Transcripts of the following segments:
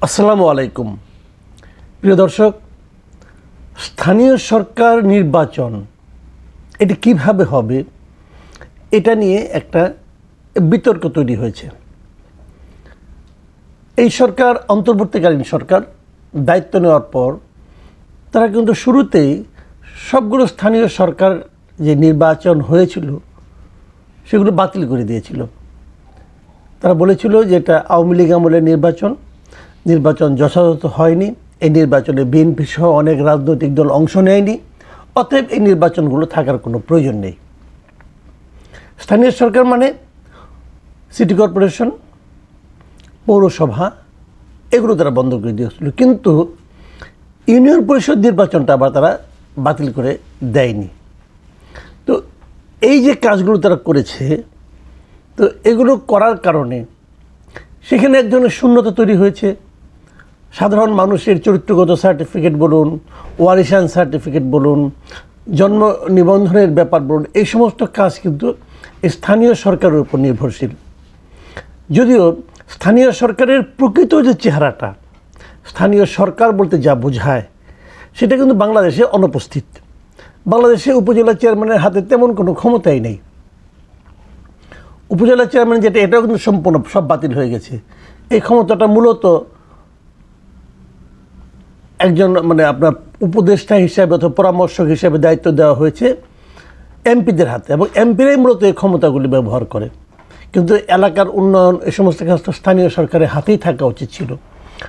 আসসালামু আলাইকুম প্রিয় দর্শক, স্থানীয় সরকার নির্বাচন এটি কিভাবে হবে এটা নিয়ে একটা বিতর্ক তৈরি হয়েছে। এই সরকার অন্তর্বর্তীকালীন সরকার দায়িত্ব নেওয়ার পর তারা কিন্তু শুরুতেই সবগুলো স্থানীয় সরকার যে নির্বাচন হয়েছিল সেগুলো বাতিল করে দিয়েছিল। তারা বলেছিল যে এটা আওয়ামী লীগ আমলের নির্বাচন যথাযথ হয়নি, এই নির্বাচনে বিএনপি সহ অনেক রাজনৈতিক দল অংশ নেয়নি, অতএব এই নির্বাচনগুলো থাকার কোনো প্রয়োজন নেই। স্থানীয় সরকার মানে সিটি কর্পোরেশন, পৌরসভা, এগুলো তারা বন্ধ করে দিয়েছিল, কিন্তু ইউনিয়ন পরিষদ নির্বাচনটা আবার তারা বাতিল করে দেয়নি। তো এই যে কাজগুলো তারা করেছে, তো এগুলো করার কারণে সেখানে এক ধরনের শূন্যতা তৈরি হয়েছে। সাধারণ মানুষের চরিত্রগত সার্টিফিকেট বলুন, ওয়ারিশান সার্টিফিকেট বলুন, জন্ম নিবন্ধনের ব্যাপার বলুন, এই সমস্ত কাজ কিন্তু স্থানীয় সরকারের উপর নির্ভরশীল। যদিও স্থানীয় সরকারের প্রকৃত যে চেহারাটা, স্থানীয় সরকার বলতে যা বোঝায় সেটা কিন্তু বাংলাদেশে অনুপস্থিত। বাংলাদেশে উপজেলা চেয়ারম্যানের হাতে তেমন কোনো ক্ষমতাই নেই। উপজেলা চেয়ারম্যান যেটা, এটাও কিন্তু সম্পূর্ণ সব বাতিল হয়ে গেছে। এই ক্ষমতাটা মূলত একজন আপনার উপদেষ্টা হিসাবে অথবা পরামর্শক হিসাবে দায়িত্ব দেওয়া হয়েছে এমপিদের হাতে, এবং এমপিরাই মূলত এই ক্ষমতাগুলি ব্যবহার করে। কিন্তু এলাকার উন্নয়ন, এই সমস্ত কাজ তো স্থানীয় সরকারের হাতেই থাকা উচিত ছিল,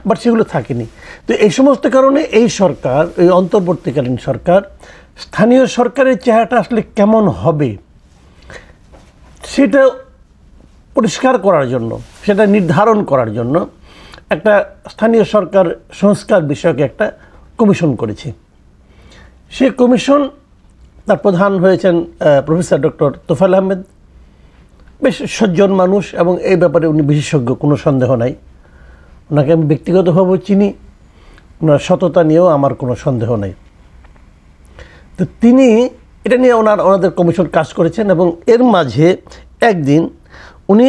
বাট সেগুলো থাকেনি। তো এই সমস্ত কারণে এই সরকার, এই অন্তর্বর্তীকালীন সরকার, স্থানীয় সরকারের চেহারাটা আসলে কেমন হবে সেটা পরিষ্কার করার জন্য, সেটা নির্ধারণ করার জন্য একটা স্থানীয় সরকার সংস্কার বিষয়ক একটা কমিশন করেছে। সেই কমিশন, তার প্রধান হয়েছেন প্রফেসর ডক্টর তোফায়েল আহমেদ। বেশ সজ্জন মানুষ এবং এই ব্যাপারে উনি বিশেষজ্ঞ, কোনো সন্দেহ নাই। ওনাকে আমি ব্যক্তিগতভাবেও চিনি, ওনার সততা নিয়েও আমার কোনো সন্দেহ নাই। তো তিনি এটা নিয়ে ওনাদের কমিশন কাজ করেছেন, এবং এর মাঝে একদিন উনি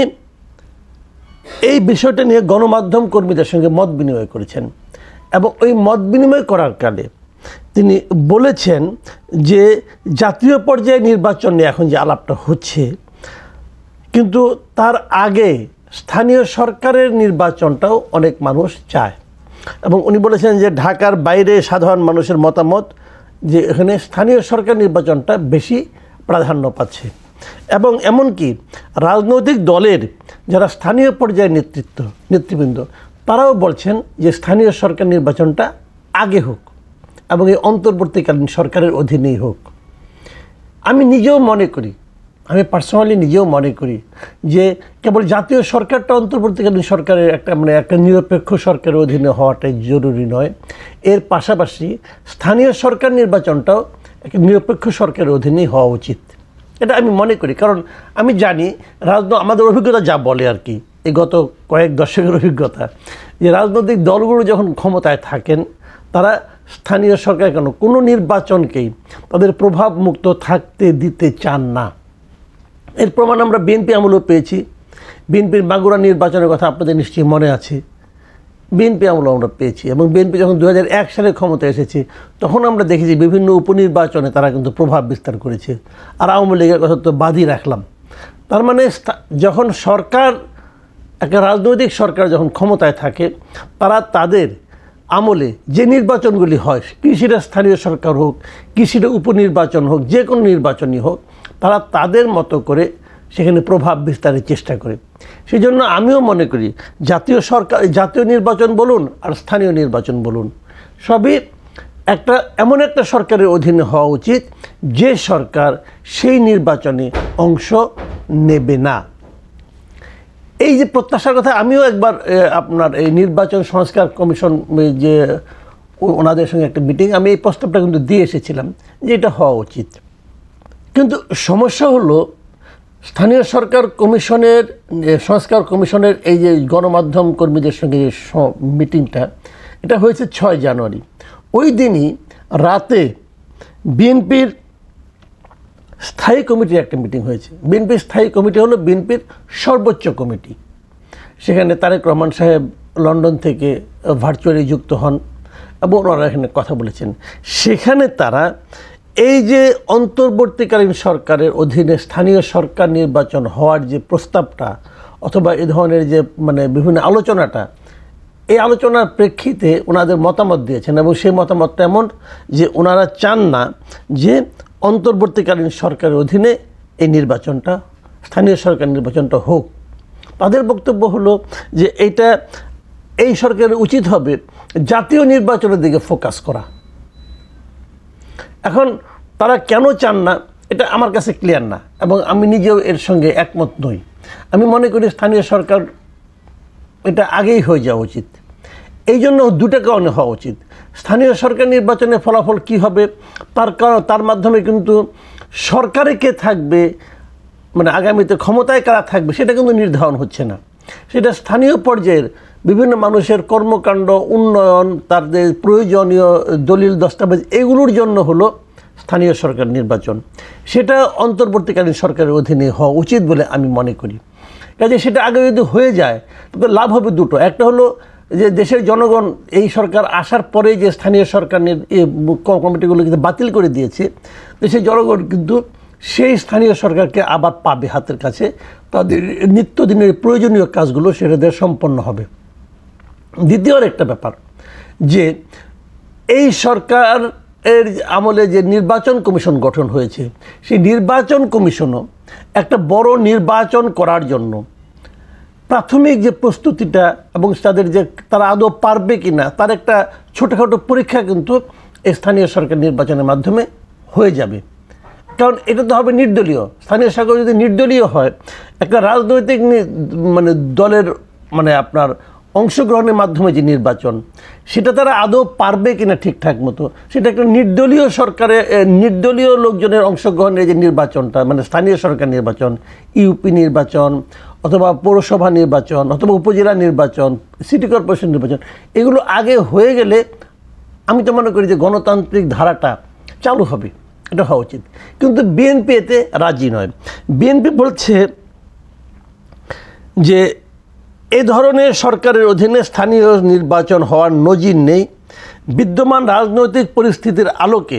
এই বিষয়টা নিয়ে গণমাধ্যম কর্মীদের সঙ্গে মত বিনিময় করেছেন, এবং ওই মত বিনিময় করার কালে তিনি বলেছেন যে জাতীয় পর্যায়ে নির্বাচন নিয়ে এখন যে আলাপটা হচ্ছে, কিন্তু তার আগে স্থানীয় সরকারের নির্বাচনটাও অনেক মানুষ চায়। এবং উনি বলেছেন যে ঢাকার বাইরে সাধারণ মানুষের মতামত যে এখানে স্থানীয় সরকার নির্বাচনটা বেশি প্রাধান্য পাচ্ছে, এবং এমনকি রাজনৈতিক দলের যারা স্থানীয় পর্যায়ের নেতৃবৃন্দ তারাও বলছেন যে স্থানীয় সরকার নির্বাচনটা আগে হোক এবং এই অন্তর্বর্তীকালীন সরকারের অধীনেই হোক। আমি পার্সোনালি নিজেও মনে করি যে কেবল জাতীয় সরকারটা অন্তর্বর্তীকালীন সরকারের একটা নিরপেক্ষ সরকারের অধীনে হওয়াটাই জরুরি নয়, এর পাশাপাশি স্থানীয় সরকার নির্বাচনটাও একটা নিরপেক্ষ সরকারের অধীনেই হওয়া উচিত। এটা আমি মনে করি, কারণ আমি জানি আমাদের অভিজ্ঞতা যা বলে আর কি, এই গত কয়েক দশকের অভিজ্ঞতা, যে রাজনৈতিক দলগুলো যখন ক্ষমতায় থাকেন তারা স্থানীয় সরকার কোনো নির্বাচনকেই তাদের প্রভাব মুক্ত থাকতে দিতে চান না। এর প্রমাণ আমরা বিএনপি আমলেও পেয়েছি। বিএনপির মাগুরা নির্বাচনের কথা আপনাদের নিশ্চয়ই মনে আছে, বিএনপি আমলেও আমরা পেয়েছি। এবং বিএনপি যখন 2001 সালে ক্ষমতায় এসেছে তখন আমরা দেখেছি বিভিন্ন উপনির্বাচনে তারা কিন্তু প্রভাব বিস্তার করেছে। আর আওয়ামী লীগের কথা তো বাদই রাখলাম। তার মানে যখন সরকার, একটা রাজনৈতিক সরকার যখন ক্ষমতায় থাকে, তারা তাদের আমলে যে নির্বাচনগুলি হয়, কৃষিটা স্থানীয় সরকার হোক, কৃষিটা উপনির্বাচন হোক, যে কোনো নির্বাচনই হোক, তারা তাদের মতো করে সেখানে প্রভাব বিস্তারের চেষ্টা করে। সেই জন্য আমিও মনে করি জাতীয় নির্বাচন বলুন আর স্থানীয় নির্বাচন বলুন, সবই এমন একটা সরকারের অধীনে হওয়া উচিত যে সরকার সেই নির্বাচনে অংশ নেবে না। এই যে প্রত্যাশার কথা, আমিও একবার আপনার এই নির্বাচন সংস্কার কমিশন যে ওনাদের সঙ্গে একটা মিটিং, আমি এই প্রস্তাবটা কিন্তু দিয়ে এসেছিলাম যে এটা হওয়া উচিত। কিন্তু সমস্যা হলো স্থানীয় সরকার কমিশনের, সংস্কার কমিশনের এই যে গণমাধ্যম কর্মীদের সঙ্গে যে মিটিংটা, এটা হয়েছে 6 জানুয়ারি। ওই দিনই রাতে বিএনপির স্থায়ী কমিটির একটা মিটিং হয়েছে। বিএনপির স্থায়ী কমিটি হলো বিএনপির সর্বোচ্চ কমিটি। সেখানে তারেক রহমান সাহেব, লন্ডন থেকে ভার্চুয়ালি যুক্ত হন এবং ওনারা এখানে কথা বলেছেন। সেখানে তারা এই যে অন্তর্বর্তীকালীন সরকারের অধীনে স্থানীয় সরকার নির্বাচন হওয়ার যে প্রস্তাবটা অথবা এই ধরনের যে মানে বিভিন্ন আলোচনাটা, এই আলোচনার প্রেক্ষিতে ওনাদের মতামত দিয়েছেন এবং সেই মতামতটা এমন যে ওনারা চান না যে অন্তর্বর্তীকালীন সরকারের অধীনে এই নির্বাচনটা, স্থানীয় সরকার নির্বাচনটা হোক। তাদের বক্তব্য হলো যে এই সরকারের উচিত হবে জাতীয় নির্বাচনের দিকে ফোকাস করা। এখন তারা কেন চান না এটা আমার কাছে ক্লিয়ার না এবং আমি নিজেও এর সঙ্গে একমত নই। আমি মনে করি স্থানীয় সরকার এটা আগেই হয়ে যাওয়া উচিত। এই জন্য দুটো কারণে হওয়া উচিত। স্থানীয় সরকার নির্বাচনের ফলাফল কি হবে তার মাধ্যমে কিন্তু সরকারে কে থাকবে, মানে আগামীতে ক্ষমতায় কারা থাকবে সেটা কিন্তু নির্ধারণ হচ্ছে না। সেটা স্থানীয় পর্যায়ের বিভিন্ন মানুষের কর্মকাণ্ড, উন্নয়ন, তাদের প্রয়োজনীয় দলিল দস্তাবেজ এগুলোর জন্য হলো স্থানীয় সরকার নির্বাচন। সেটা অন্তর্বর্তীকালীন সরকারের অধীনে হওয়া উচিত বলে আমি মনে করি। কাজে সেটা আগে যদি হয়ে যায় তবে লাভ হবে দুটো। একটা হলো যে দেশের জনগণ এই সরকার আসার পরে যে স্থানীয় সরকার কমিটিগুলো কিন্তু বাতিল করে দিয়েছে, দেশের জনগণ কিন্তু সেই স্থানীয় সরকারকে আবার পাবে হাতের কাছে, তাদের নিত্যদিনের প্রয়োজনীয় কাজগুলো সেটাদের সম্পন্ন হবে। দ্বিতীয় একটা ব্যাপার যে এই সরকারের আমলে যে নির্বাচন কমিশন গঠন হয়েছে, সেই নির্বাচন কমিশনও একটা বড় নির্বাচন করার জন্য প্রাথমিক যে প্রস্তুতিটা এবং তারা আদৌ পারবে কি না তার একটা ছোটোখাটো পরীক্ষা কিন্তু স্থানীয় সরকার নির্বাচনের মাধ্যমে হয়ে যাবে। কারণ এটা তো হবে নির্দলীয়। স্থানীয় সরকার যদি নির্দলীয় হয়, একটা রাজনৈতিক মানে দলের মানে আপনার অংশগ্রহণের মাধ্যমে যে নির্বাচন, সেটা তারা আদৌ পারবে কিনা ঠিকঠাক মতো, সেটা একটা নির্দলীয় সরকারের নির্দলীয় লোকজনের অংশগ্রহণের যে নির্বাচনটা, মানে স্থানীয় সরকার নির্বাচন, ইউপি নির্বাচন অথবা পৌরসভা নির্বাচন অথবা উপজেলা নির্বাচন, সিটি কর্পোরেশন নির্বাচন, এগুলো আগে হয়ে গেলে আমি তো মনে করি যে গণতান্ত্রিক ধারাটা চালু হবে। এটা হওয়া উচিত। কিন্তু বিএনপি এতে রাজি নয়। বিএনপি বলছে যে এ ধরনের সরকারের অধীনে স্থানীয় নির্বাচন হওয়ার নজির নেই। বিদ্যমান রাজনৈতিক পরিস্থিতির আলোকে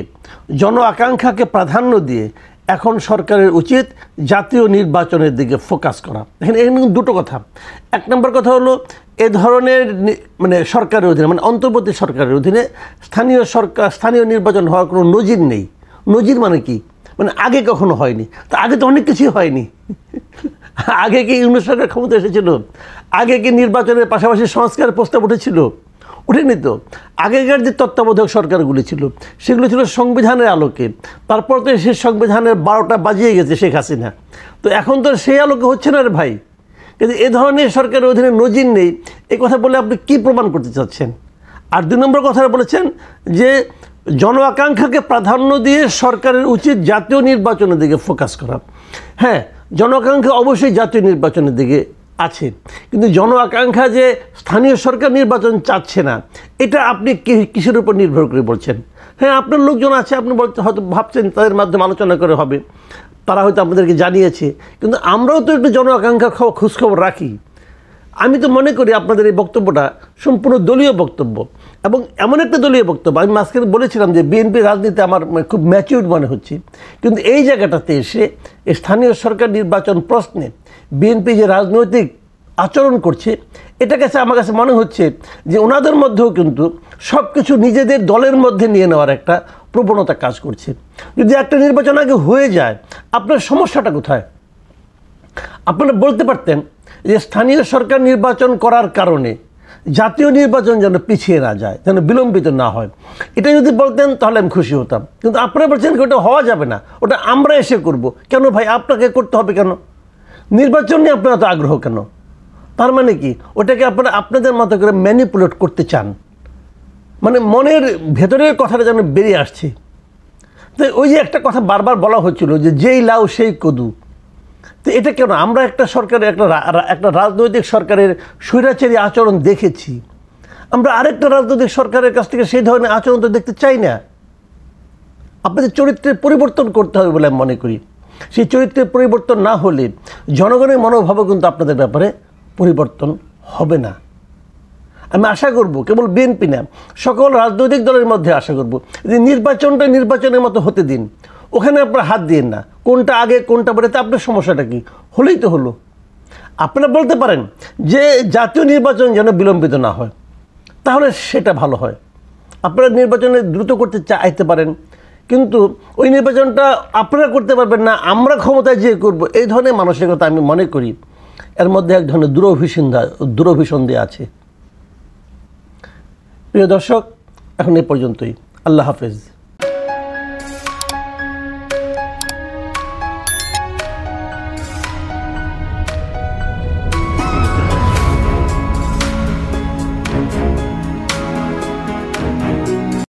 জন আকাঙ্ক্ষাকে প্রাধান্য দিয়ে এখন সরকারের উচিত জাতীয় নির্বাচনের দিকে ফোকাস করা। এখানে দুটো কথা। এক নম্বর কথা হলো এ ধরনের মানে সরকারের অধীনে, মানে অন্তর্বর্তী সরকারের অধীনে স্থানীয় নির্বাচন হওয়ার কোনো নজির নেই। নজির মানে কি? মানে আগে কখনো হয়নি। তা আগে তো অনেক কিছুই হয়নি। আগে কি ইউনিট সরকার ক্ষমতা এসেছিল? আগে কি নির্বাচনের পাশাপাশি সংস্কারের প্রস্তাব উঠেছিল? উঠেনি তো। আগেকার যে তত্ত্বাবধায়ক সরকারগুলি ছিল সেগুলো ছিল সংবিধানের আলোকে। তারপর তো সেই সংবিধানের 12টা বাজিয়ে গেছে শেখ হাসিনা। তো এখন তো সেই আলোকে হচ্ছে না রে ভাই। কিন্তু এ ধরনের সরকারের অধীনে নজির নেই, এই কথা বলে আপনি কি প্রমাণ করতে চাচ্ছেন? আর 2 নম্বর কথা বলেছেন যে জন আকাঙ্ক্ষাকে প্রাধান্য দিয়ে সরকারের উচিত জাতীয় নির্বাচনের দিকে ফোকাস করা। হ্যাঁ, জন আকাঙ্ক্ষা অবশ্যই জাতীয় নির্বাচনের দিকে আছে, কিন্তু জন আকাঙ্ক্ষা যে স্থানীয় সরকার নির্বাচন চাচ্ছে না, এটা আপনি কিসের উপর নির্ভর করে বলছেন? হ্যাঁ, আপনার লোকজন আছে, আপনি হয়তো ভাবছেন তাদের মাধ্যমে আলোচনা করে হবে, তারা হয়তো আপনাদেরকে জানিয়েছে, কিন্তু আমরাও তো একটু জন আকাঙ্ক্ষার খোঁজখবর রাখি। আমি তো মনে করি আপনাদের এই বক্তব্যটা সম্পূর্ণ দলীয় বক্তব্য এবং এমন একটা দলীয় বক্তব্য। আমি মাঝখানে বলেছিলাম যে বিএনপি রাজনীতি আমার খুব ম্যাচিউর মনে হচ্ছে, কিন্তু এই জায়গাটাতে এসে স্থানীয় সরকার নির্বাচন প্রশ্নে বিএনপি যে রাজনৈতিক আচরণ করছে, এটা কাছে আমার কাছে মনে হচ্ছে যে ওনাদের মধ্যেও কিন্তু সব কিছু নিজেদের দলের মধ্যে নিয়ে নেওয়ার একটা প্রবণতা কাজ করছে। যদি একটা নির্বাচন আগে হয়ে যায়, আপনার সমস্যাটা কোথায়? আপনারা বলতে পারতেন যে স্থানীয় সরকার নির্বাচন করার কারণে জাতীয় নির্বাচন যেন পিছিয়ে না যায়, যেন বিলম্বিত না হয়। এটা যদি বলতেন তাহলে আমি খুশি হতাম, কিন্তু আপনারা বলছেন কি ওটা হওয়া যাবে না, ওটা আমরা এসে করব। কেন ভাই, আপনাকে করতে হবে কেন? নির্বাচন নিয়ে আপনারা তো আগ্রহ কেন? তার মানে কি ওটাকে আপনারা আপনাদের মতো করে ম্যানিপুলেট করতে চান? মানে মনের ভেতরের কথাটা যেন বেরিয়ে আসছে। তো ওই যে একটা কথা বারবার বলা হচ্ছিল যে যেই লাউ সেই কদু, তো এটা কেন? আমরা একটা সরকারের একটা রাজনৈতিক সরকারের স্বৈরাচারী আচরণ দেখেছি, আমরা আরেকটা রাজনৈতিক সরকারের কাছ থেকে সেই ধরনের আচরণ তো দেখতে চাই না। আপনাদের চরিত্রের পরিবর্তন করতে হবে বলে আমি মনে করি। সেই চরিত্রের পরিবর্তন না হলে জনগণের মনোভাবও কিন্তু আপনাদের ব্যাপারে পরিবর্তন হবে না। আমি আশা করব, কেবল বিএনপি না, সকল রাজনৈতিক দলের মধ্যে আশা করব যে নির্বাচনটা নির্বাচনের মতো হতে দিন, ওখানে আপনারা হাত দিন না, কোনটা আগে কোনটা পরে, তা আপনার সমস্যাটা কি? হলেই তো হলো। আপনারা বলতে পারেন যে জাতীয় নির্বাচন যেন বিলম্বিত না হয়, তাহলে সেটা ভালো হয়। আপনারা নির্বাচনে দ্রুত করতে চাইতে পারেন, কিন্তু ওই নির্বাচনটা আপনারা করতে পারবেন না, আমরা ক্ষমতায় যেয়ে করব, এই ধরনের মানসিকতা আমি মনে করি এর মধ্যে এক ধরনের দুরভিসন্ধি আছে। প্রিয় দর্শক, এখন এ পর্যন্তই। আল্লাহ হাফেজ।